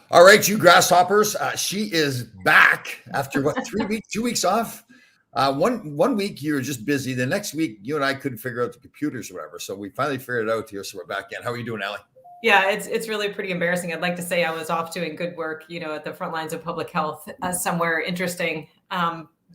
All right, you grasshoppers. She is back after what, 3 weeks, 2 weeks off. One week you were just busy. The next week you and I couldn't figure out the computers or whatever. So we finally figured it out here. So we're back in. How are you doing, Allie? Yeah, it's really pretty embarrassing. I'd like to say I was off doing good work, at the front lines of public health somewhere interesting.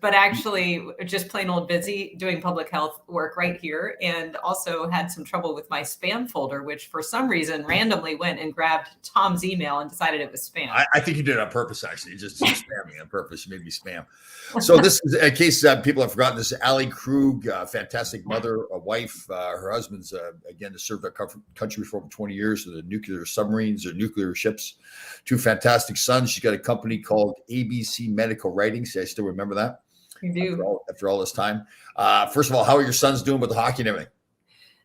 But actually just plain old busy doing public health work right here, and also had some trouble with my spam folder, which for some reason randomly went and grabbed Tom's email and decided it was spam. I think you did it on purpose, actually. You just spam me on purpose. You made me spam. So this is, in case people have forgotten, this is Allie Krug, fantastic mother, a wife. Her husband's, again, served our country for over 20 years with the nuclear submarines or nuclear ships. Two fantastic sons. She's got a company called ABC Medical Writing. See, I still remember that. You do. After all this time. First of all, how are your sons doing with the hockey and everything?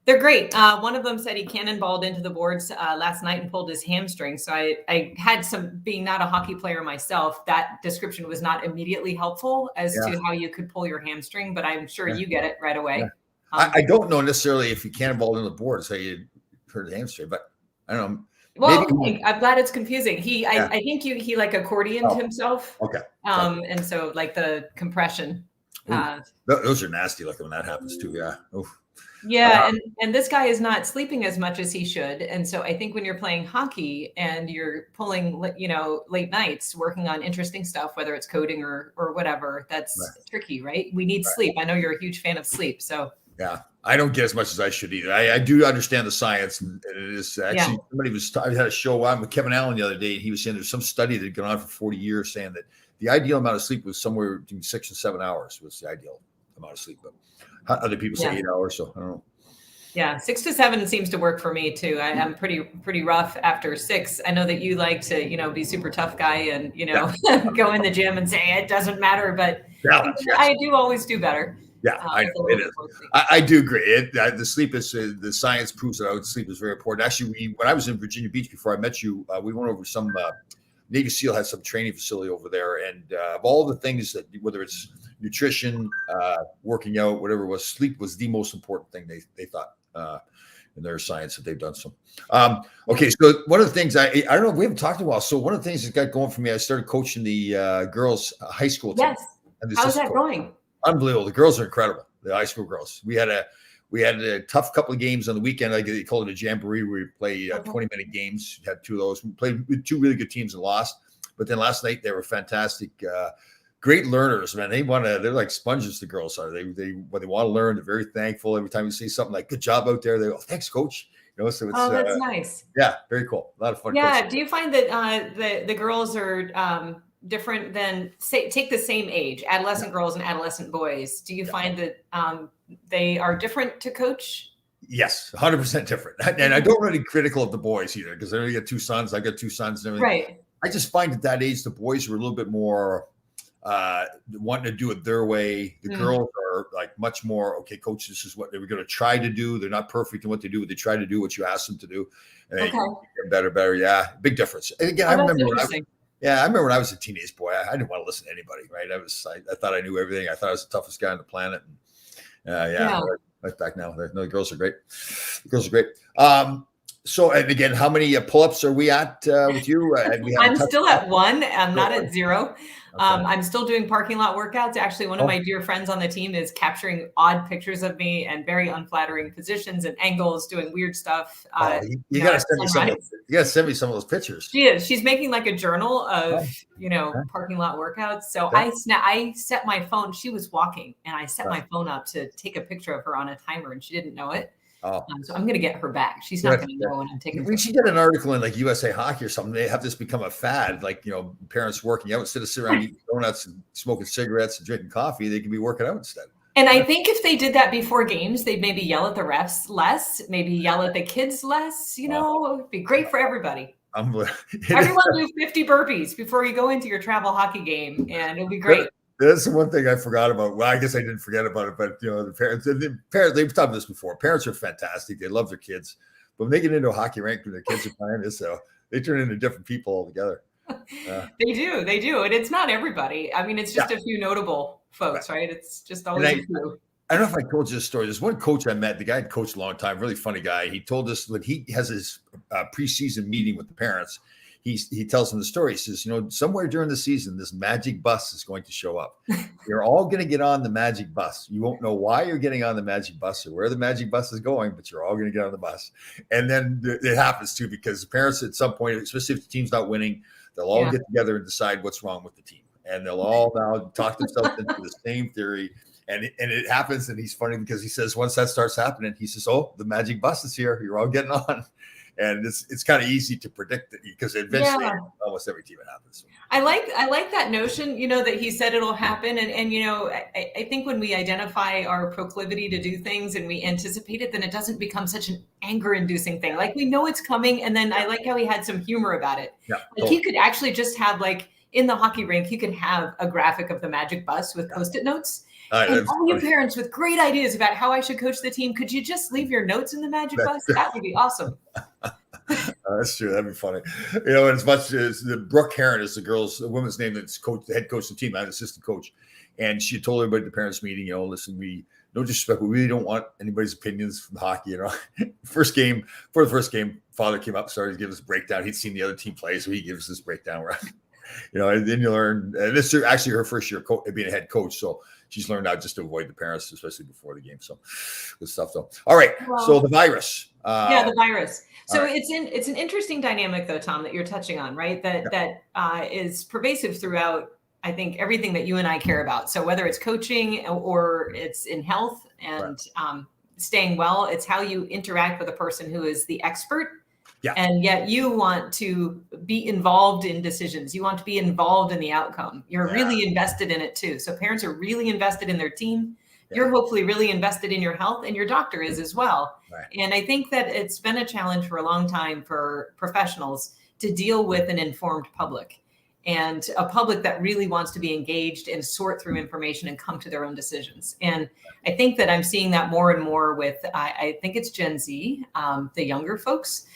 They're great. One of them said he cannonballed into the boards last night and pulled his hamstring. So I had some, being not a hockey player myself, that description was not immediately helpful as to how you could pull your hamstring, but I'm sure you get it right away. Yeah. I don't know necessarily if he cannonballed into the boards, how you hurt the hamstring, but I don't know. Well, I'm glad it's confusing. I think he like accordioned himself. Okay. And so like the compression. Those are nasty looking when that happens too. Yeah. Oof. Yeah. And this guy is not sleeping as much as he should. And so I think when you're playing hockey and you're pulling, late nights working on interesting stuff, whether it's coding or whatever, that's tricky, right? We need sleep. I know you're a huge fan of sleep. So yeah, I don't get as much as I should either. I do understand the science, and it is actually I had a show on with Kevin Allen the other day, and he was saying there's some study that had gone on for 40 years saying that the ideal amount of sleep was somewhere between 6 and 7 hours was the ideal amount of sleep. But other people say 8 hours, so I don't know. Yeah, 6 to 7 seems to work for me too. I'm pretty rough after 6. I know that you like to, be super tough guy and, go in the gym and say it doesn't matter, but I do always do better. Yeah, I know it is. I do agree. The sleep is the science proves that sleep is very important. Actually, when I was in Virginia Beach before I met you, we went over some Navy SEAL had some training facility over there, and of all the things that whether it's nutrition, working out, whatever it was, sleep was the most important thing they thought in their science that they've done. So, okay, so one of the things I don't know, we haven't talked in a while. So one of the things that got going for me, I started coaching the girls' high school team. Yes. How's that going? Unbelievable. The girls are incredible. The high school girls. We had a tough couple of games on the weekend. They call it a jamboree where we play 20-minute games. We had 2 of those. We played with 2 really good teams and lost. But then last night they were fantastic. Great learners, man. They're like sponges, the girls are. When they want to learn, they're very thankful. Every time you say something like good job out there, they go, thanks, coach. So it's that's nice. Yeah, very cool. A lot of fun. Yeah. Coaching. Do you find that the girls are different than take the same age, adolescent girls and adolescent boys? Do you find that they are different to coach? Yes, 100% different. And I don't really critical of the boys either, because I only got 2 sons. I got 2 sons and everything. Right. I just find at that age, the boys were a little bit more wanting to do it their way. The girls are like much more, okay, coach, this is what they were going to try to do. They're not perfect in what they do, but they try to do what you ask them to do. And they get better. Yeah, big difference. And again, I remember when I was a teenage boy, I didn't want to listen to anybody, right? I thought I knew everything. I thought I was the toughest guy on the planet. And right back now. No, the girls are great. So, and again, how many pull-ups are we at with you? I'm still at 1. I'm not at 0. Okay. I'm still doing parking lot workouts. Actually, one of my dear friends on the team is capturing odd pictures of me and very unflattering positions and angles, doing weird stuff. You got to send me some. You got to send me some of those pictures. She is. She's making like a journal of parking lot workoups. So I set my phone. She was walking, and I set my phone up to take a picture of her on a timer, and she didn't know it. So I'm going to get her back. She's not going to know when I'm taking. We should get an article in like USA Hockey or something. They have this become a fad, like parents working out instead of sitting around eating donuts and smoking cigarettes and drinking coffee. They can be working out instead. And I think if they did that before games, they'd maybe yell at the refs less, maybe yell at the kids less. It'd be great for everybody. Everyone do 50 burpees before you go into your travel hockey game, and it'll be great. That's the one thing I forgot about. Well, I guess I didn't forget about it, but the parents, they've talked this before. Parents are fantastic. They love their kids. But when they get into a hockey rink when their kids are playing this, they turn into different people altogether. They do. And it's not everybody. I mean, it's just a few notable folks, right? It's just always a few. I don't know if I told you this story. There's one coach I met. The guy had coached a long time, really funny guy. He told us when he has his preseason meeting with the parents, he tells them the story. He says, somewhere during the season, this magic bus is going to show up. You're all going to get on the magic bus. You won't know why you're getting on the magic bus or where the magic bus is going, but you're all going to get on the bus. And then it happens too, because the parents at some point, especially if the team's not winning, they'll all get together and decide what's wrong with the team. And they'll all now talk themselves into the same theory. And it happens. And he's funny because he says, once that starts happening, he says, oh, the magic bus is here. You're all getting on. And it's kind of easy to predict it, because eventually almost every team it happens. I like that notion, that he said it'll happen. And I think when we identify our proclivity to do things and we anticipate it, then it doesn't become such an anger inducing thing. Like, we know it's coming. And then I like how he had some humor about it. Yeah, like he could actually just have, like, in the hockey rink, you could have a graphic of the magic bus with Post-it notes. And all you parents with great ideas about how I should coach the team, could you just leave your notes in the magic bus? That would be awesome. That's true. That'd be funny. And as much as Brooke Heron is the woman's name that's the head coach of the team, I'm an assistant coach. And she told everybody at the parents' meeting, listen, no disrespect, we really don't want anybody's opinions from hockey. For the first game, father came up, started to give us a breakdown. He'd seen the other team play, so he gives us this breakdown. And then you learn, and this is actually her first year being a head coach. So she's learned out just to avoid the parents, especially before the game. So good stuff, though. All right. Well, so the virus. The virus. So it's an interesting dynamic, though, Tom, that you're touching on, right? That is pervasive throughout, I think, everything that you and I care about. So whether it's coaching or it's in health and staying well, it's how you interact with a person who is the expert. Yeah. And yet you want to be involved in decisions. You want to be involved in the outcome. You're really invested in it too. So parents are really invested in their team. Yeah. You're hopefully really invested in your health, and your doctor is as well. Right. And I think that it's been a challenge for a long time for professionals to deal with an informed public, and a public that really wants to be engaged and sort through information and come to their own decisions. And I think that I'm seeing that more and more with, I think it's Gen Z, the younger folks.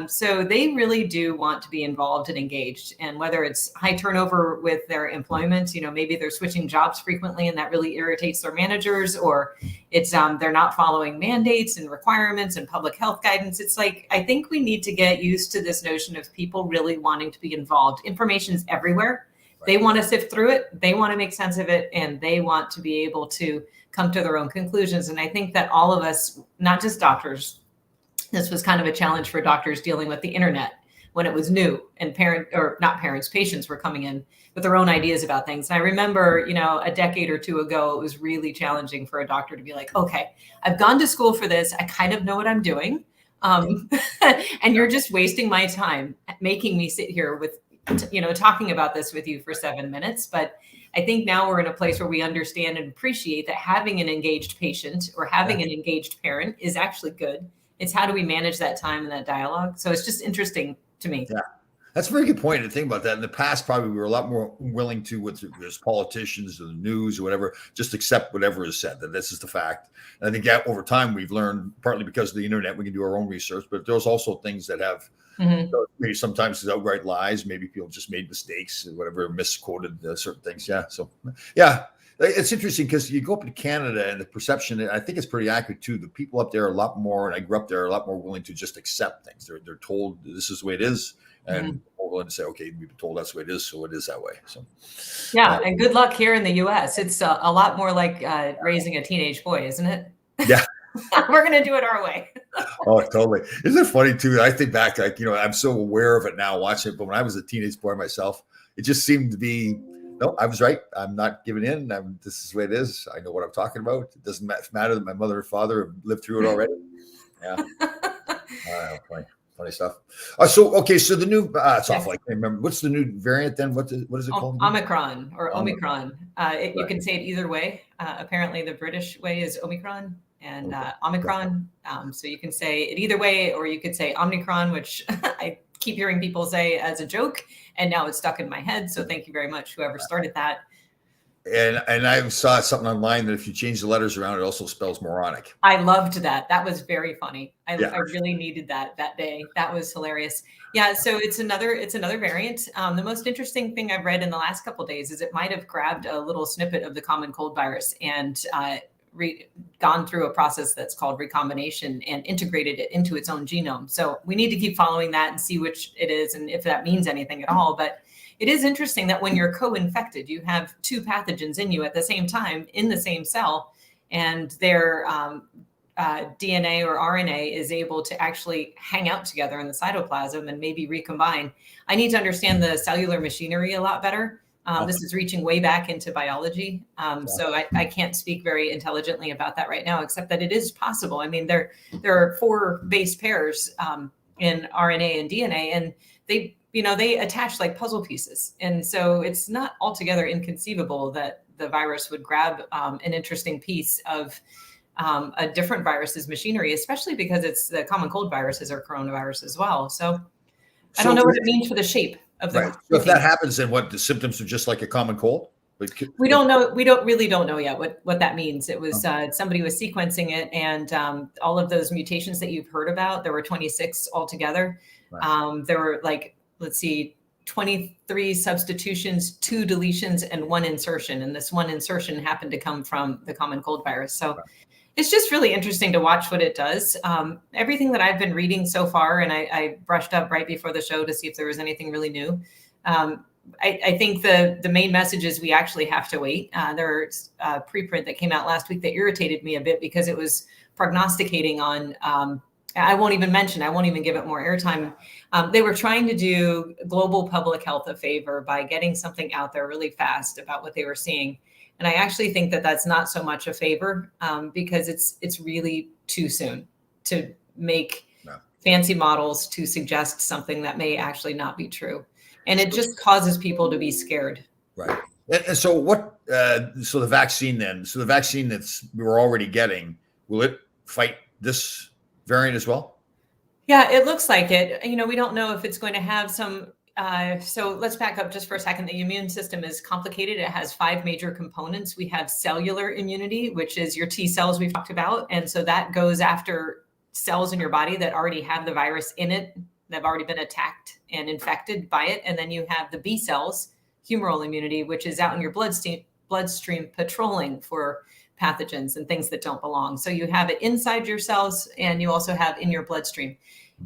So they really do want to be involved and engaged. And whether it's high turnover with their employment, maybe they're switching jobs frequently and that really irritates their managers, or it's they're not following mandates and requirements and public health guidance. It's like, I think we need to get used to this notion of people really wanting to be involved. Information's everywhere. Right. They want to sift through it. They want to make sense of it, and they want to be able to come to their own conclusions. And I think that all of us, not just doctors, this was kind of a challenge for doctors dealing with the internet when it was new, and patients were coming in with their own ideas about things. And I remember, a decade or two ago, it was really challenging for a doctor to be like, okay, I've gone to school for this. I kind of know what I'm doing. And you're just wasting my time making me sit here with, talking about this with you for 7 minutes. But I think now we're in a place where we understand and appreciate that having an engaged patient or having an engaged parent is actually good. It's how do we manage that time and that dialogue? So it's just interesting to me. Yeah, that's a very good point to think about that. In the past, probably we were a lot more willing to, with there's politicians or the news or whatever, just accept whatever is said, that this is the fact. And I think that over time we've learned, partly because of the internet, we can do our own research, but there's also things that have maybe sometimes it's outright lies. Maybe people just made mistakes or whatever, misquoted certain things. Yeah. So, yeah. It's interesting because you go up to Canada and the perception, and I think it's pretty accurate too. The people up there are a lot more, and I grew up there, are a lot more willing to just accept things. They're told this is the way it is, and more willing to say, okay, we've been told that's the way it is, so it is that way. So, and good luck here in the U.S. It's a lot more like raising a teenage boy, isn't it? Yeah. We're going to do it our way. Oh, totally. Isn't it funny too? I think back, I'm so aware of it now watching it, but when I was a teenage boy myself, it just seemed to be, no, I was right. I'm not giving in. This is the way it is. I know what I'm talking about. It doesn't matter that my mother and father have lived through it already. Yeah. Funny stuff. So the new, it's awful. I can't remember. What's the new variant then? What is it called? Omicron or Omicron. You can say it either way. Apparently the British way is Omicron and Omicron. So you can say it either way, or you could say Omicron, which I keep hearing people say as a joke, and now it's stuck in my head. So thank you very much, whoever started that. And I saw something online that if you change the letters around, it also spells moronic. I loved that. That was very funny. I really needed that day. That was hilarious. Yeah. So it's another variant. The most interesting thing I've read in the last couple of days is it might have grabbed a little snippet of the common cold virus and gone through a process that's called recombination and integrated it into its own genome. So we need to keep following that and see which it is and if that means anything at all. But it is interesting that when you're co-infected, you have two pathogens in you at the same time in the same cell, and their DNA or RNA is able to actually hang out together in the cytoplasm and maybe recombine. I need to understand the cellular machinery a lot better. This is reaching way back into biology. So I can't speak very intelligently about that right now, except that it is possible. I mean, there are 4 base pairs in RNA and DNA, and they attach like puzzle pieces. And so it's not altogether inconceivable that the virus would grab an interesting piece of a different virus's machinery, especially because it's the common cold viruses or coronavirus as well. So I don't know what it means for the shape of the. Right. So if that happens, then what, the symptoms are just like a common cold? We don't know. We don't know yet what that means. It was somebody was sequencing it, and all of those mutations that you've heard about, there were 26 altogether. Right. There were like, let's see, 23 substitutions, 2 deletions, and 1 insertion. And this 1 insertion happened to come from the common cold virus. So it's just really interesting to watch what it does. Everything that I've been reading so far, and I brushed up right before the show to see if there was anything really new. I think the main message is we actually have to wait. There's a preprint that came out last week that irritated me a bit because it was prognosticating on, I won't even give it more airtime. They were trying to do global public health a favor by getting something out there really fast about what they were seeing. And I actually think that that's not so much a favor because it's really too soon to make fancy models to suggest something that may actually not be true. And it just causes people to be scared. Right. And so what, so the vaccine we're already getting, will it fight this variant as well? Yeah, it looks like it. We don't know if it's going to have some, so let's back up just for a second. The immune system is complicated. It has 5 major components. We have cellular immunity, which is your T cells we've talked about. And so that goes after cells in your body that already have the virus in it. They've already been attacked and infected by it. And then you have the B cells, humoral immunity, which is out in your bloodstream patrolling for pathogens and things that don't belong. So you have it inside your cells, and you also have in your bloodstream.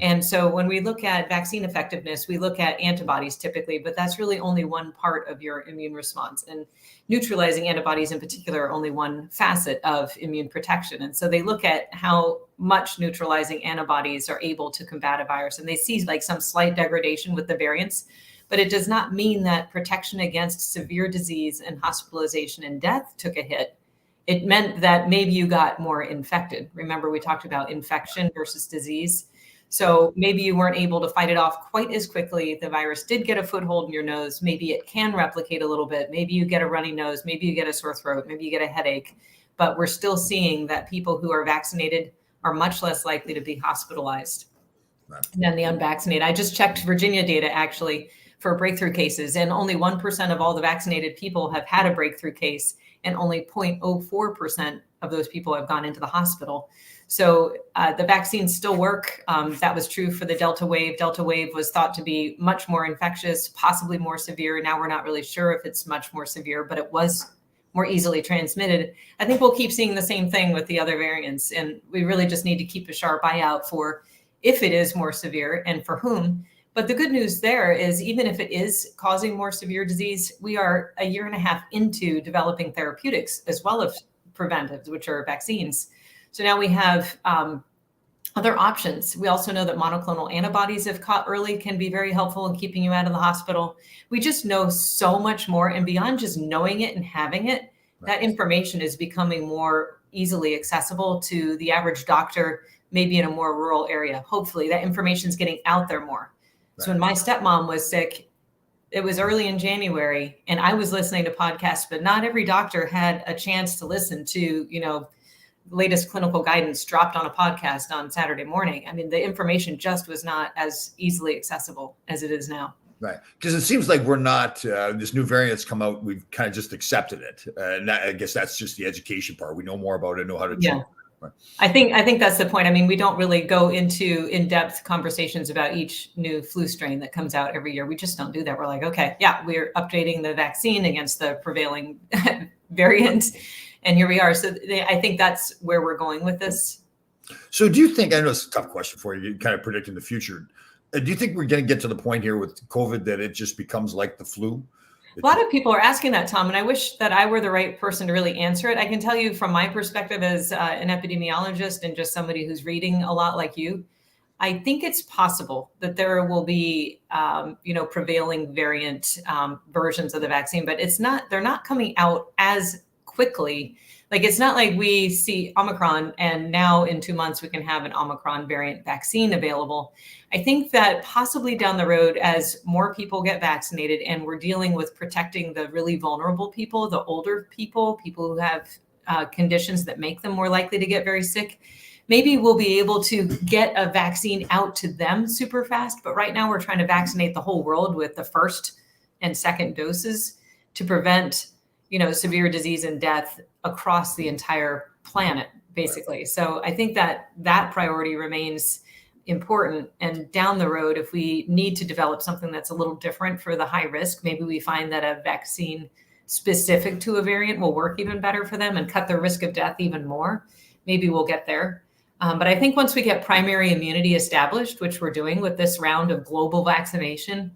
And so when we look at vaccine effectiveness, we look at antibodies typically, but that's really only one part of your immune response. And neutralizing antibodies in particular are only one facet of immune protection. And so they look at how much neutralizing antibodies are able to combat a virus. And they see like some slight degradation with the variants, but it does not mean that protection against severe disease and hospitalization and death took a hit. It meant that maybe you got more infected. Remember, we talked about infection versus disease. So maybe you weren't able to fight it off quite as quickly. The virus did get a foothold in your nose. Maybe it can replicate a little bit. Maybe you get a runny nose. Maybe you get a sore throat. Maybe you get a headache. But we're still seeing that people who are vaccinated are much less likely to be hospitalized than the unvaccinated. I just checked Virginia data actually for breakthrough cases, and only 1% of all the vaccinated people have had a breakthrough case, and only 0.04% of those people have gone into the hospital. So the vaccines still work. That was true for the Delta wave. Delta wave was thought to be much more infectious, possibly more severe. Now we're not really sure if it's much more severe, but it was more easily transmitted. I think we'll keep seeing the same thing with the other variants. And we really just need to keep a sharp eye out for if it is more severe and for whom. But the good news there is, even if it is causing more severe disease, we are a year and a half into developing therapeutics as well as preventives, which are vaccines. So now we have other options. We also know that monoclonal antibodies, if caught early, can be very helpful in keeping you out of the hospital. We just know so much more. And beyond just knowing it and having it, that information is becoming more easily accessible to the average doctor, maybe in a more rural area. Hopefully that information is getting out there more. So when my stepmom was sick, it was early in January, and I was listening to podcasts, but not every doctor had a chance to listen to, latest clinical guidance dropped on a podcast on Saturday morning. I mean, the information just was not as easily accessible as it is now. Right. Because it seems like we're not, this new variant that's come out, we've kind of just accepted it. And I guess that's just the education part. We know more about it, know how to treat it. Right. I think that's the point. I mean, we don't really go into in-depth conversations about each new flu strain that comes out every year. We just don't do that. We're like, okay, yeah, we're updating the vaccine against the prevailing variant. And here we are. So I think that's where we're going with this. So do you think, I know it's a tough question for you, kind of predicting the future. Do you think we're going to get to the point here with COVID that it just becomes like the flu? A lot of people are asking that, Tom, and I wish that I were the right person to really answer it. I can tell you from my perspective as an epidemiologist and just somebody who's reading a lot like you, I think it's possible that there will be, prevailing variant versions of the vaccine, but they're not coming out as quickly. Like, it's not like we see Omicron and now in 2 months we can have an Omicron variant vaccine available. I think that possibly down the road, as more people get vaccinated and we're dealing with protecting the really vulnerable people, the older people who have conditions that make them more likely to get very sick, maybe we'll be able to get a vaccine out to them super fast. But right now we're trying to vaccinate the whole world with the first and second doses to prevent, severe disease and death across the entire planet, basically. So I think that priority remains important. And down the road, if we need to develop something that's a little different for the high risk, maybe we find that a vaccine specific to a variant will work even better for them and cut their risk of death even more. Maybe we'll get there. But I think once we get primary immunity established, which we're doing with this round of global vaccination,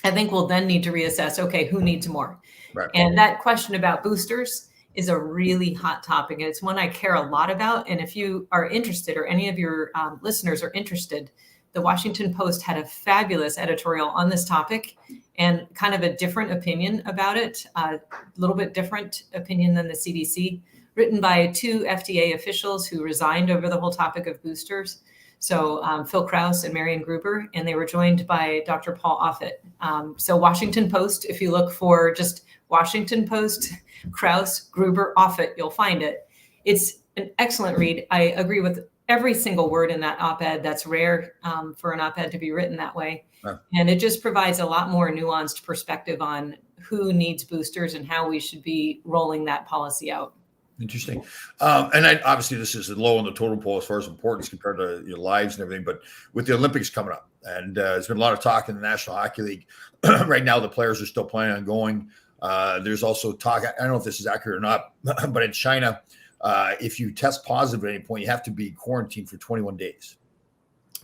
I think we'll then need to reassess, okay, who needs more? Right. And that question about boosters is a really hot topic. And it's one I care a lot about. And if you are interested, or any of your listeners are interested, the Washington Post had a fabulous editorial on this topic and kind of a different opinion about it, a little bit different opinion than the CDC, written by 2 FDA officials who resigned over the whole topic of boosters. So Phil Krause and Marian Gruber, and they were joined by Dr. Paul Offit. So Washington Post, if you look for just Washington Post, Krause, Gruber, Offit, you'll find it. It's an excellent read. I agree with every single word in that op-ed. That's rare for an op-ed to be written that way. Right. And it just provides a lot more nuanced perspective on who needs boosters and how we should be rolling that policy out. Interesting. Obviously this is low on the totem pole as far as importance compared to your lives and everything, but with the Olympics coming up, and there's been a lot of talk in the National Hockey League right now, the players are still planning on going. There's also talk, I don't know if this is accurate or not, but in China, if you test positive at any point, you have to be quarantined for 21 days.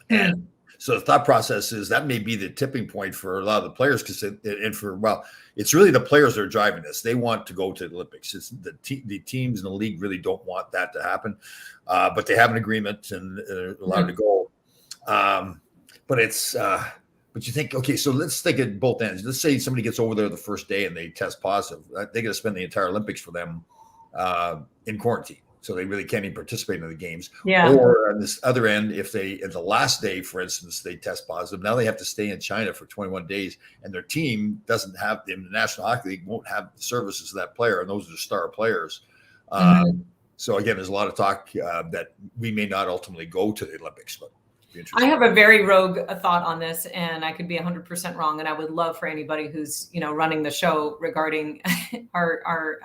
And so the thought process is that may be the tipping point for a lot of the players, because it's really the players that are driving this. They want to go to the Olympics. It's the teams in the league really don't want that to happen, but they have an agreement and they're allowed to go. But you think, okay, so let's think at both ends. Let's say somebody gets over there the first day and they test positive. They're going to spend the entire Olympics for them in quarantine. So they really can't even participate in the games. Yeah. Or on this other end, if they, at the last day, for instance, they test positive, now they have to stay in China for 21 days, and their team doesn't have, the National Hockey League won't have the services of that player, and those are the star players. So again, there's a lot of talk that we may not ultimately go to the Olympics, but I have a very rogue thought on this, and I could be 100% wrong. And I would love for anybody who's, running the show regarding our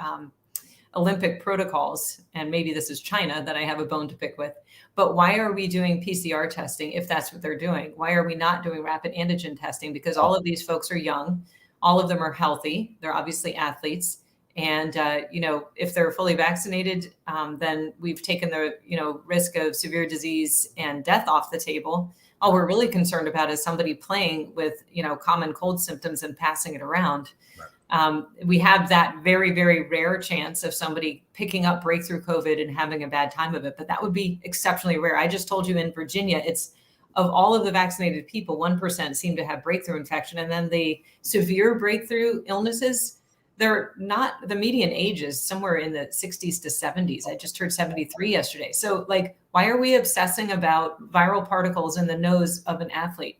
Olympic protocols, and maybe this is China that I have a bone to pick with, but why are we doing PCR testing if that's what they're doing? Why are we not doing rapid antigen testing? Because all of these folks are young, all of them are healthy, they're obviously athletes, and if they're fully vaccinated, then we've taken the risk of severe disease and death off the table. All we're really concerned about is somebody playing with common cold symptoms and passing it around. We have that very, very rare chance of somebody picking up breakthrough COVID and having a bad time of it, but that would be exceptionally rare. I just told you in Virginia, it's of all of the vaccinated people, 1% seem to have breakthrough infection. And then the severe breakthrough illnesses, they're not, the median age is somewhere in the 60s to 70s. I just heard 73 yesterday. So why are we obsessing about viral particles in the nose of an athlete?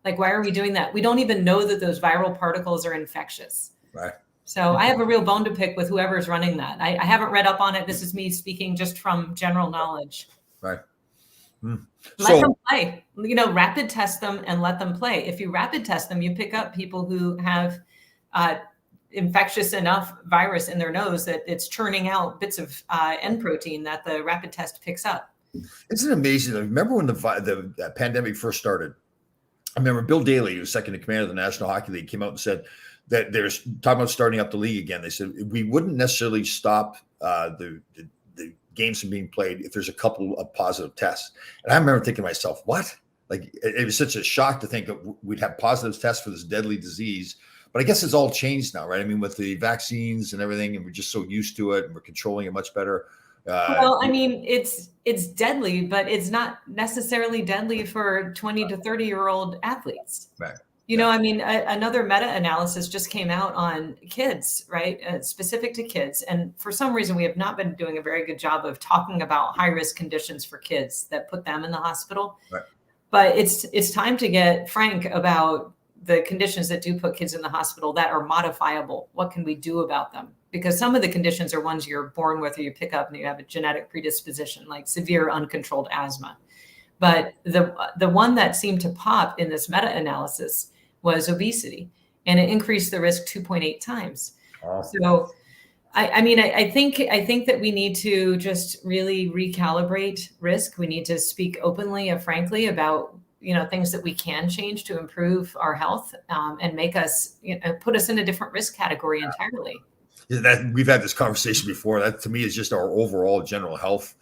Why are we doing that? We don't even know that those viral particles are infectious. Right. So I have a real bone to pick with whoever's running that. I haven't read up on it. This is me speaking just from general knowledge. Right. Let them play, rapid test them and let them play. If you rapid test them, you pick up people who have infectious enough virus in their nose that it's churning out bits of N protein that the rapid test picks up. Isn't it amazing? Remember when the pandemic first started? I remember Bill Daly, who was second in command of the National Hockey League, came out and said that there's talking about starting up the league again. They said we wouldn't necessarily stop the games from being played if there's a couple of positive tests. And I remember thinking to myself, what? Like it was such a shock to think that we'd have positive tests for this deadly disease. But I guess it's all changed now, right? I mean, with the vaccines and everything, and we're just so used to it, and we're controlling it much better. Well, I mean, it's deadly, but it's not necessarily deadly for 20 to 30-year-old athletes. Right. You know, I mean, another meta-analysis just came out on kids, right? Specific to kids. And for some reason, we have not been doing a very good job of talking about high-risk conditions for kids that put them in the hospital. Right. But it's time to get frank about the conditions that do put kids in the hospital that are modifiable. What can we do about them? Because some of the conditions are ones you're born with or you pick up and you have a genetic predisposition, like severe uncontrolled asthma. But the one that seemed to pop in this meta-analysis was obesity, and it increased the risk 2.8 times. Oh. So, I mean, I think that we need to just really recalibrate risk. We need to speak openly and frankly about things that we can change to improve our health and make us put us in a different risk category entirely. That we've had this conversation before. That to me is just our overall general health.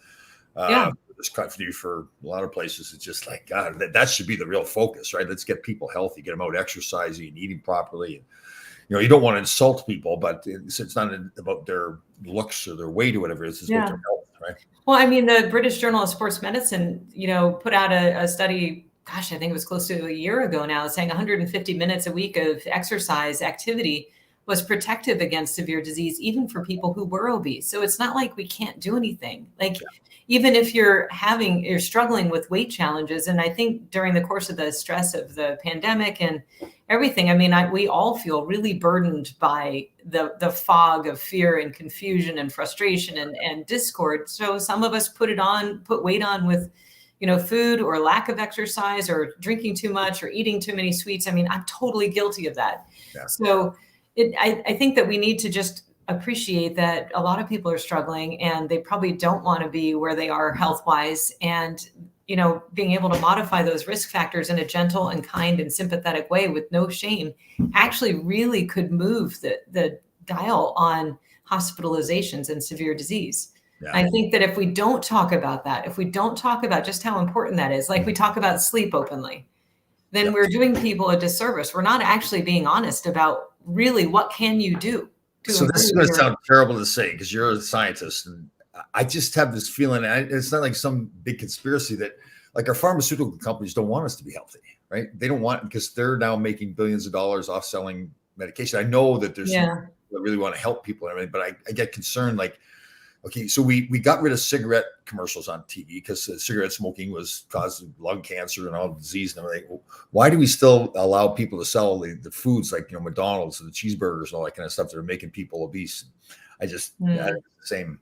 This country for a lot of places, it's just like God. That should be the real focus, right? Let's get people healthy, get them out exercising and eating properly. And, you don't want to insult people, but it's not about their looks or their weight or whatever. It's about their health, right? Well, I mean, the British Journal of Sports Medicine, put out a study. Gosh, I think it was close to a year ago now, saying 150 minutes a week of exercise activity was protective against severe disease, even for people who were obese. So it's not like we can't do anything. Even if you're struggling with weight challenges. And I think during the course of the stress of the pandemic and everything, I mean, we all feel really burdened by the fog of fear and confusion and frustration and discord. So some of us put weight on with, food or lack of exercise or drinking too much or eating too many sweets. I mean, I'm totally guilty of that. Yeah. So I think that we need to just appreciate that a lot of people are struggling and they probably don't want to be where they are health-wise. And, being able to modify those risk factors in a gentle and kind and sympathetic way with no shame actually really could move the dial on hospitalizations and severe disease. Yeah. I think that if we don't talk about that, if we don't talk about just how important that is, like we talk about sleep openly, then we're doing people a disservice. We're not actually being honest about really what can you do. So this is going to sound terrible to say because you're a scientist, and I just have this feeling, and it's not like some big conspiracy that like our pharmaceutical companies don't want us to be healthy, right? They don't want, because they're now making billions of dollars off selling medication. I know that there's some that really want to help people and everything, but I get concerned, like, okay, so we got rid of cigarette commercials on TV because cigarette smoking was causing lung cancer and all the disease and everything. Well, why do we still allow people to sell the foods like McDonald's and the cheeseburgers and all that kind of stuff that are making people obese? I just same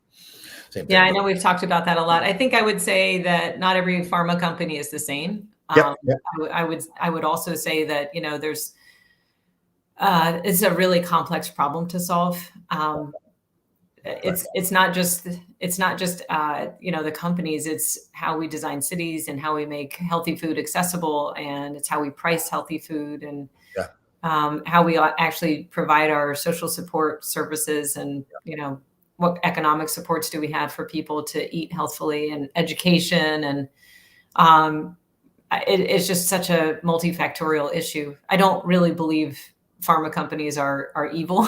thing. Yeah, I know we've talked about that a lot. I think I would say that not every pharma company is the same. I would also say that there's it's a really complex problem to solve. It's not just the companies. It's how we design cities and how we make healthy food accessible, and it's how we price healthy food, and how we actually provide our social support services, and what economic supports do we have for people to eat healthfully, and education, and it's just such a multifactorial issue. I don't really believe pharma companies are evil.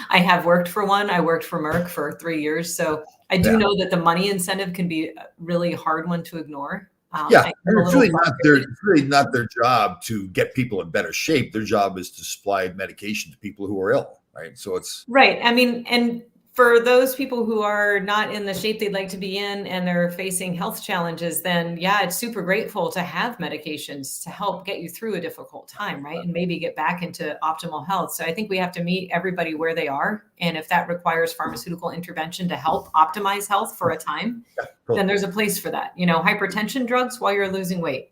I have worked for one. I worked for Merck for 3 years. So I do know that the money incentive can be a really hard one to ignore. It's really not their job to get people in better shape. Their job is to supply medication to people who are ill, right? So it's right. I mean, and for those people who are not in the shape they'd like to be in and they're facing health challenges, then it's super grateful to have medications to help get you through a difficult time, right? And maybe get back into optimal health. So I think we have to meet everybody where they are. And if that requires pharmaceutical intervention to help optimize health for a time, then there's a place for that. Hypertension drugs while you're losing weight.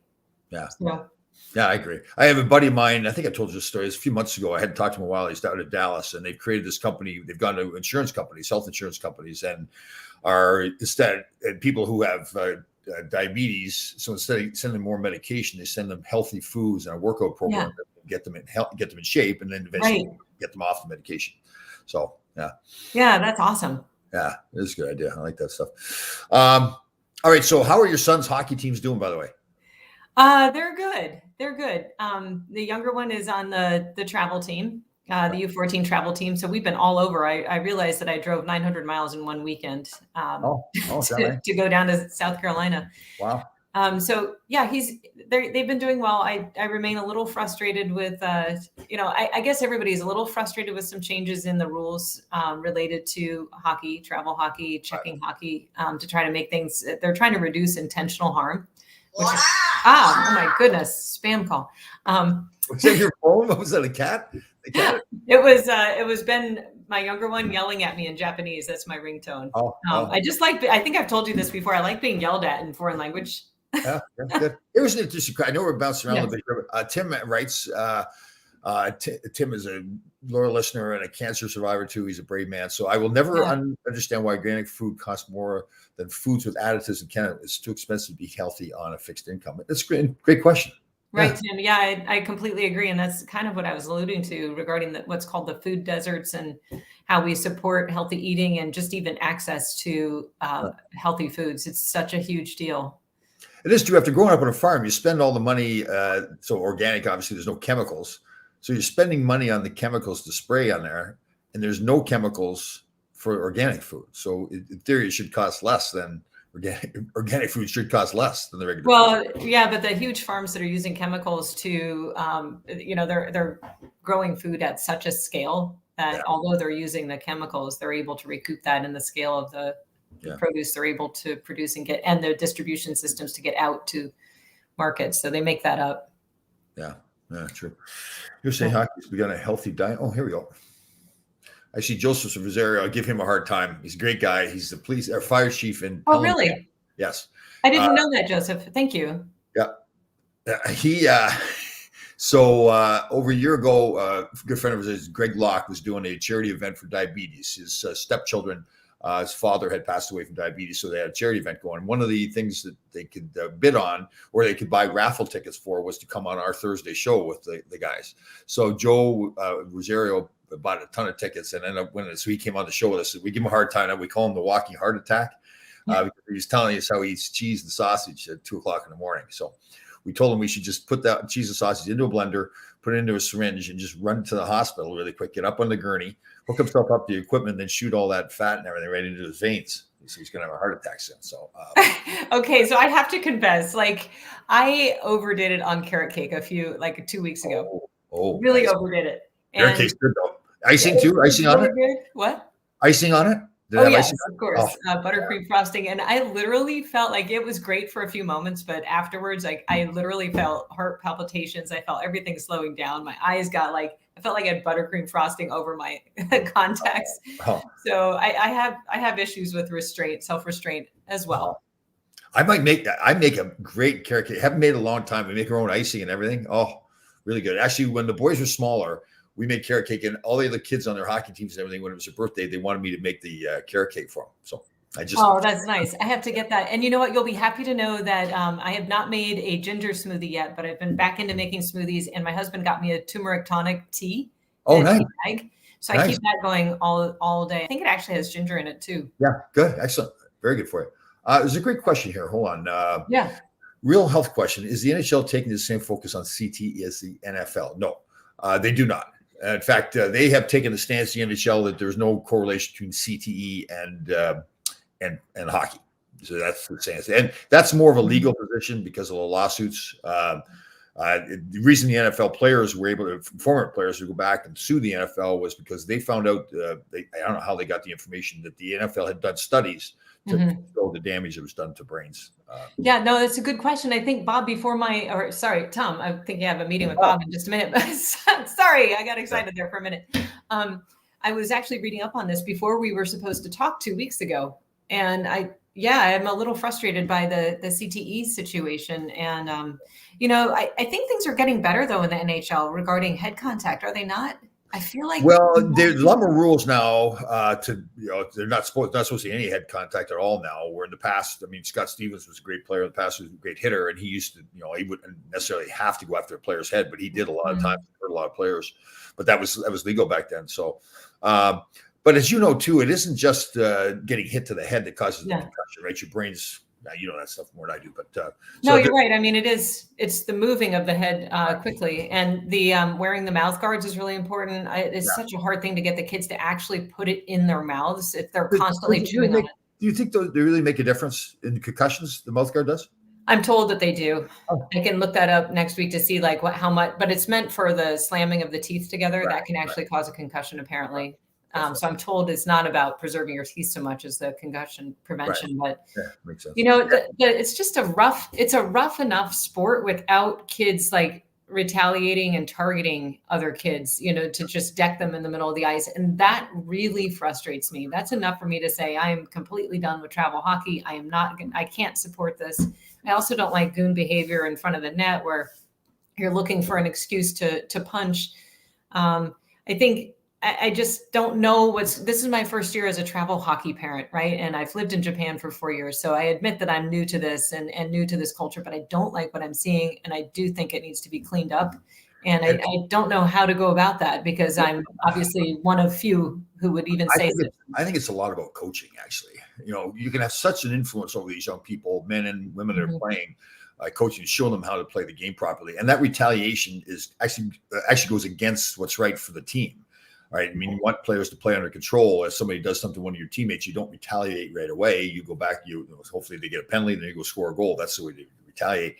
Yeah. Yeah, I agree. I have a buddy of mine. I think I told you this story. It's a few months ago. I had talked to him a while. He's down in Dallas, and they've created this company. They've gone to insurance companies, health insurance companies, and are instead people who have diabetes. So instead of sending more medication, they send them healthy foods and a workout program that get them in shape, and then eventually get them off the medication. So yeah, that's awesome. Yeah, it's a good idea. I like that stuff. All right, so how are your son's hockey teams doing, by the way? They're good. They're good. The younger one is on the travel team, the U14 travel team. So we've been all over. I realized that I drove 900 miles in one weekend to go down to South Carolina. Wow. So yeah, they've been doing well. I remain a little frustrated with, I guess everybody's a little frustrated with some changes in the rules related to hockey, travel hockey, checking hockey, to try to make things, they're trying to reduce intentional harm. Which is, oh my goodness, spam call. Was that your phone? Was that a cat? It was Ben, my younger one, yelling at me in Japanese. That's my ringtone. I think I've told you this before. I like being yelled at in foreign language. Yeah, good. It was just, I know we're bouncing around a bit. Tim writes, Tim is a loyal listener and a cancer survivor too. He's a brave man. So I will never understand why organic food costs more than foods with additives in Canada. It's too expensive to be healthy on a fixed income. That's great question. Right, Tim. Yeah, I completely agree. And that's kind of what I was alluding to regarding what's called the food deserts and how we support healthy eating and just even access to healthy foods. It's such a huge deal. It is true. After growing up on a farm, you spend all the money. So organic, obviously, there's no chemicals. So you're spending money on the chemicals to spray on there, and there's no chemicals for organic food. So in theory, it should cost less than organic food should cost less than the regular food. Yeah, but the huge farms that are using chemicals to, they're growing food at such a scale that although they're using the chemicals, they're able to recoup that in the scale of the produce they're able to produce and the distribution systems to get out to markets. So they make that up. Yeah, true. You're saying hockey's begun a healthy diet. Oh, here we go. I see Joseph Rosario. I'll give him a hard time. He's a great guy. He's the police or fire chief in. Oh, really? Yes. I didn't know that, Joseph. Thank you. Yeah. So over a year ago, a good friend of his, Greg Locke, was doing a charity event for diabetes. His stepchildren, his father had passed away from diabetes, so they had a charity event going. One of the things that they could bid on or they could buy raffle tickets for was to come on our Thursday show with the guys. So Joe Rosario bought a ton of tickets and ended up winning it. So he came on the show with us. We give him a hard time. We call him the walking heart attack. Because he was telling us how he eats cheese and sausage at 2:00 in the morning. So we told him we should just put that cheese and sausage into a blender, put it into a syringe, and just run to the hospital really quick, get up on the gurney, hook himself up to the equipment, then shoot all that fat and everything right into his veins. So he's going to have a heart attack soon. So, okay. So I have to confess, I overdid it on carrot cake 2 weeks ago. Really nice. Overdid it. Carrot cake's good though. Icing too? Icing on it? Good. What? Icing on it? Yes, of course. Buttercream frosting. And I literally felt like it was great for a few moments, but afterwards, I literally felt heart palpitations. I felt everything slowing down. My eyes got I felt like I had buttercream frosting over my contacts. So I have issues with self-restraint as well. I might make that. I make a great carrot cake. I haven't made it a long time. We make our own icing and everything. Oh, really good. Actually, when the boys were smaller, we made carrot cake, and all the other kids on their hockey teams and everything, when it was their birthday, they wanted me to make the carrot cake for them. So that's nice. I have to get that. And you know what? You'll be happy to know that I have not made a ginger smoothie yet, but I've been back into making smoothies, and my husband got me a turmeric tonic tea. Oh, nice. So I keep that going all day. I think it actually has ginger in it too. Yeah, good. Excellent. Very good for you. There's a great question here. Hold on. Yeah. Real health question. Is the NHL taking the same focus on CTE as the NFL? No, they do not. In fact, they have taken the stance, the NHL, that there's no correlation between CTE and hockey. So that's the stance. And that's more of a legal position because of the lawsuits. The reason the NFL players were able to, former players who go back and sue the NFL was because they found out, I don't know how they got the information, that the NFL had done studies to show the damage that was done to brains. No, that's a good question. I think Bob, Tom, I think you have a meeting with Bob in just a minute. Sorry, I got excited there for a minute. I was actually reading up on this before we were supposed to talk 2 weeks ago. And I'm a little frustrated by the CTE situation. And, I think things are getting better though in the NHL regarding head contact. Are they not? I feel like Well, there's a lot more rules now. They're not supposed to see any head contact at all now. Where in the past, I mean, Scott Stevens was a great player. In the past, he was a great hitter, and he used to, he wouldn't necessarily have to go after a player's head, but he did a lot of times, hurt a lot of players. But that was legal back then. So, but as you know too, it isn't just getting hit to the head that causes the concussion, right? Your brain's you know that stuff more than I do, but no, you're right. I mean, it's the moving of the head quickly, and the wearing the mouth guards is really important. It's such a hard thing to get the kids to actually put it in their mouths if they're constantly chewing on it. Do you think they really make a difference in concussions? The mouth guard does? I'm told that they do. I can look that up next week to see like how much, but it's meant for the slamming of the teeth together that can actually cause a concussion apparently. So I'm told it's not about preserving your teeth so much as the concussion prevention, but makes sense. It's just it's a rough enough sport without kids like retaliating and targeting other kids, to just deck them in the middle of the ice. And that really frustrates me. That's enough for me to say, I am completely done with travel hockey. I can't support this. I also don't like goon behavior in front of the net where you're looking for an excuse to punch. I think I just don't know this is my first year as a travel hockey parent, right? And I've lived in Japan for 4 years. So I admit that I'm new to this and new to this culture, but I don't like what I'm seeing. And I do think it needs to be cleaned up. And I don't know how to go about that because I'm obviously one of few who would even say that. I think it's a lot about coaching, actually. You can have such an influence over these young people, men and women that are playing, coaching, show them how to play the game properly. And that retaliation is actually goes against what's right for the team. Right. I mean, you want players to play under control. If somebody does something to one of your teammates, you don't retaliate right away. You go back, hopefully they get a penalty, then you go score a goal. That's the way to retaliate.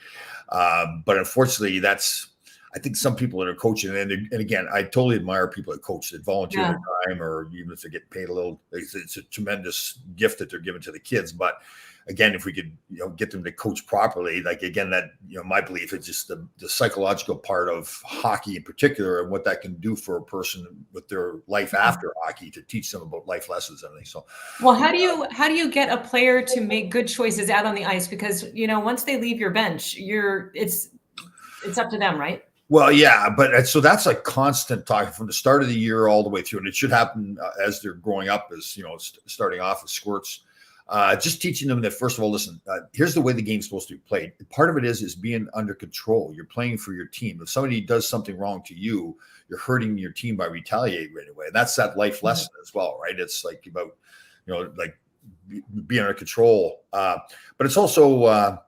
But unfortunately, I think some people that are coaching, and again, I totally admire people that coach that volunteer their time, or even if they get paid a little, it's a tremendous gift that they're giving to the kids. But again, if we could, get them to coach properly, like again, that, my belief is just the psychological part of hockey in particular and what that can do for a person with their life after hockey to teach them about life lessons and everything. So, well, how do you get a player to make good choices out on the ice? Because, once they leave your bench, it's up to them, right? Well, yeah, but so that's a constant talk from the start of the year all the way through, and it should happen as they're growing up, as starting off as squirts. Just teaching them that, first of all, listen, here's the way the game's supposed to be played. Part of it is being under control. You're playing for your team. If somebody does something wrong to you, you're hurting your team by retaliating right away. And that's that life lesson as well, right? It's like about, like being under control. But it's also,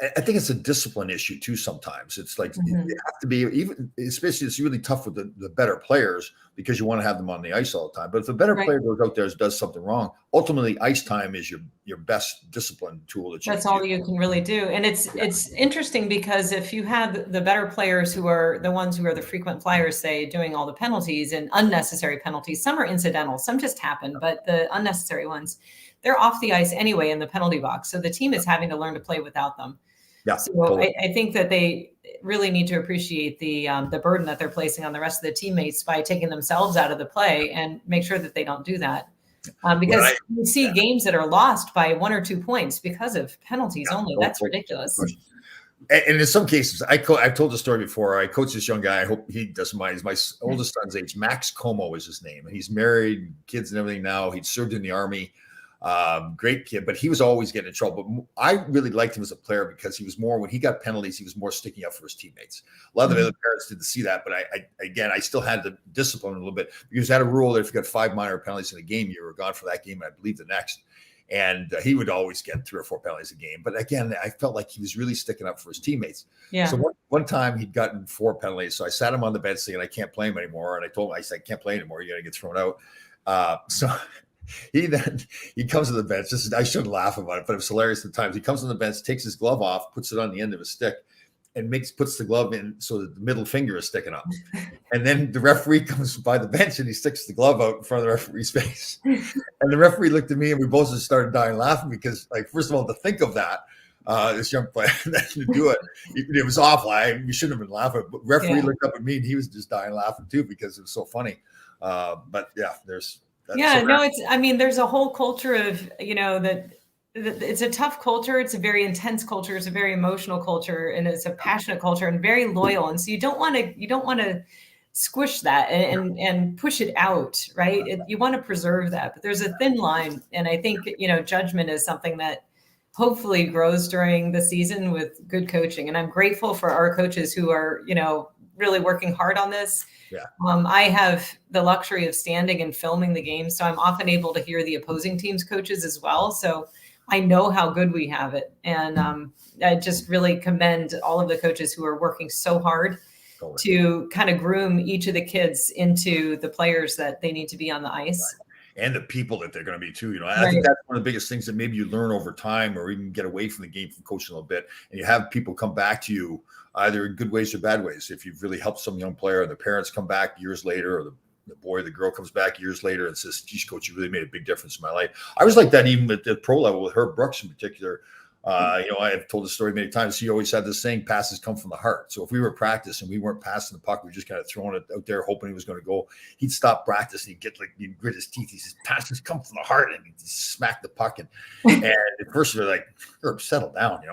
I think it's a discipline issue too. Sometimes it's like you have to be, even especially it's really tough with the better players because you want to have them on the ice all the time. But if a better player goes out there and does something wrong, ultimately ice time is your best discipline tool. That's all you can really do. And it's interesting because if you have the better players who are the ones who are the frequent flyers, say, doing all the penalties and unnecessary penalties, some are incidental, some just happen, but the unnecessary ones, they're off the ice anyway in the penalty box. So the team is having to learn to play without them. Yeah, so totally. I think that they really need to appreciate the burden that they're placing on the rest of the teammates by taking themselves out of the play and make sure that they don't do that. Because you see games that are lost by 1 or 2 points because of penalties only. That's ridiculous. And in some cases, I've told the story before. I coach this young guy. I hope he doesn't mind. He's my oldest son's age. Max Como is his name. And he's married, kids and everything now. He'd served in the Army. Great kid, but he was always getting in trouble. But I really liked him as a player because he was more, when he got penalties, he was more sticking up for his teammates. A lot of the other parents didn't see that, but I still had to discipline him a little bit because I had a rule that if you got 5 minor penalties in a game, you were gone for that game, and I believe the next. And he would always get 3 or 4 penalties a game. But again, I felt like he was really sticking up for his teammates. Yeah. So one time he'd gotten 4 penalties. So I sat him on the bench saying, I can't play him anymore. And I told him, I said, I can't play anymore. You're going to get thrown out. So he comes to the bench. I shouldn't laugh about it, but it was hilarious at times. He comes on the bench, takes his glove off, puts it on the end of his stick, and puts the glove in so that the middle finger is sticking up. And then the referee comes by the bench and he sticks the glove out in front of the referee's face. And the referee looked at me and we both just started dying laughing because, like, first of all, to think of that, this young player to do it, it was awful. We shouldn't have been laughing. But referee looked up at me and he was just dying laughing too because it was so funny. But yeah, there's. There's a whole culture of, that it's a tough culture. It's a very intense culture. It's a very emotional culture, and it's a passionate culture and very loyal. And so you don't want to squish that and push it out, right? You want to preserve that, but there's a thin line. And I think, judgment is something that hopefully grows during the season with good coaching. And I'm grateful for our coaches who are, really working hard on this. Yeah. I have the luxury of standing and filming the game, so I'm often able to hear the opposing team's coaches as well. So I know how good we have it. And I just really commend all of the coaches who are working so hard to kind of groom each of the kids into the players that they need to be on the ice. And the people that they're going to be too. I think that's one of the biggest things that maybe you learn over time, or even get away from the game from coaching a little bit, and you have people come back to you either in good ways or bad ways. If you've really helped some young player, and the parents come back years later, or the boy or the girl comes back years later and says, geez, coach, you really made a big difference in my life. I was like that even at the pro level with Herb Brooks in particular. I have told the story many times. He always had this saying, passes come from the heart. So if we were practicing, we weren't passing the puck, we were just kind of throwing it out there, hoping he was going to go. He'd stop practicing. He'd grit his teeth. He says, passes come from the heart. And he'd smack the puck. And at first we were like, Herb, settle down,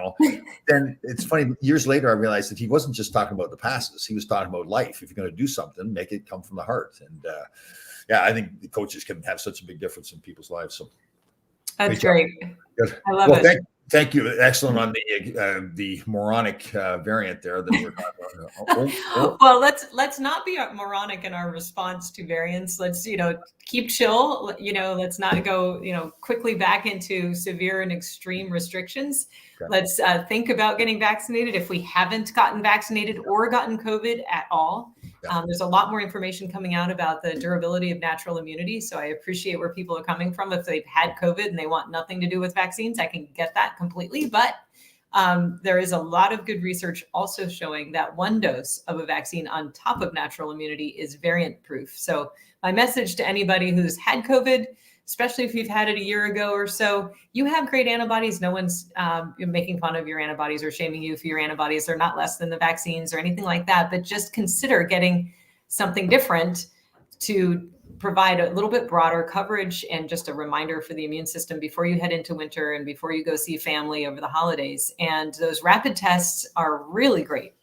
Then it's funny, years later, I realized that he wasn't just talking about the passes. He was talking about life. If you're going to do something, make it come from the heart. And I think the coaches can have such a big difference in people's lives. So that's great. Good. I love it. Thank you. Excellent on the moronic variant there that we're talking about. Well, let's not be moronic in our response to variants. Let's keep chill. Let's not go quickly back into severe and extreme restrictions. Okay. Let's think about getting vaccinated if we haven't gotten vaccinated or gotten COVID at all. Yeah. There's a lot more information coming out about the durability of natural immunity. So I appreciate where people are coming from. If they've had COVID and they want nothing to do with vaccines, I can get that completely. But there is a lot of good research also showing that one dose of a vaccine on top of natural immunity is variant proof. So my message to anybody who's had COVID, especially if you've had it a year ago or so, you have great antibodies. No one's making fun of your antibodies or shaming you for your antibodies. They're not less than the vaccines or anything like that, but just consider getting something different to provide a little bit broader coverage and just a reminder for the immune system before you head into winter and before you go see family over the holidays. And those rapid tests are really great.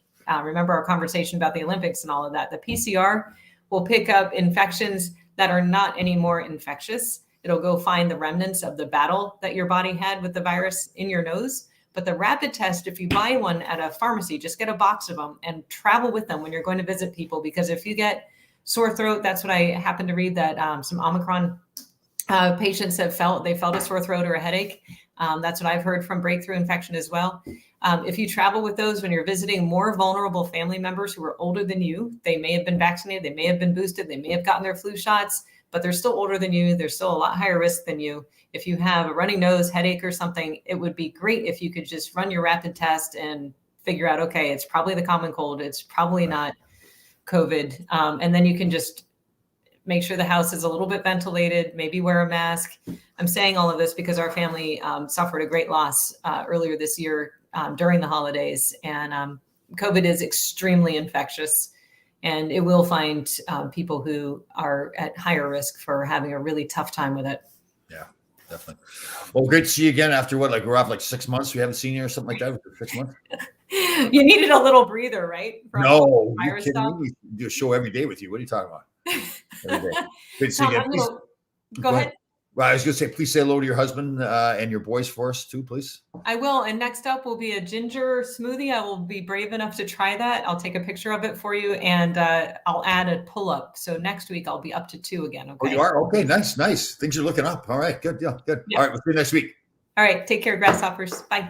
Remember our conversation about the Olympics and all of that. The PCR will pick up infections that are not anymore infectious. It'll go find the remnants of the battle that your body had with the virus in your nose. But the rapid test, if you buy one at a pharmacy, just get a box of them and travel with them when you're going to visit people. Because if you get sore throat, that's what I happened to read that some Omicron patients have felt. They felt a sore throat or a headache. That's what I've heard from breakthrough infection as well. If you travel with those when you're visiting more vulnerable family members who are older than you, they may have been vaccinated, they may have been boosted, they may have gotten their flu shots, but they're still older than you. They're still a lot higher risk than you. If you have a runny nose, headache or something, it would be great if you could just run your rapid test and figure out, okay, it's probably the common cold. It's probably not COVID. And then you can just make sure the house is a little bit ventilated, maybe wear a mask. I'm saying all of this because our family suffered a great loss earlier this year during the holidays. And COVID is extremely infectious. And it will find people who are at higher risk for having a really tough time with it. Yeah, definitely. Well, great to see you again after what, like we're off like 6 months. We haven't seen you or something like that for 6 months. You needed a little breather, right? From no, you kidding me? We do a show every day with you. What are you talking about? Every day. Good to see you again. Go ahead. Well, I was going to say, please say hello to your husband and your boys for us too, please. I will. And next up will be a ginger smoothie. I will be brave enough to try that. I'll take a picture of it for you, and I'll add a pull-up. So next week I'll be up to 2 again. Okay. Oh, you are? Okay, nice. Things are looking up. All right, good deal. Good. Yeah. All right, we'll see you next week. All right, take care, grasshoppers. Bye.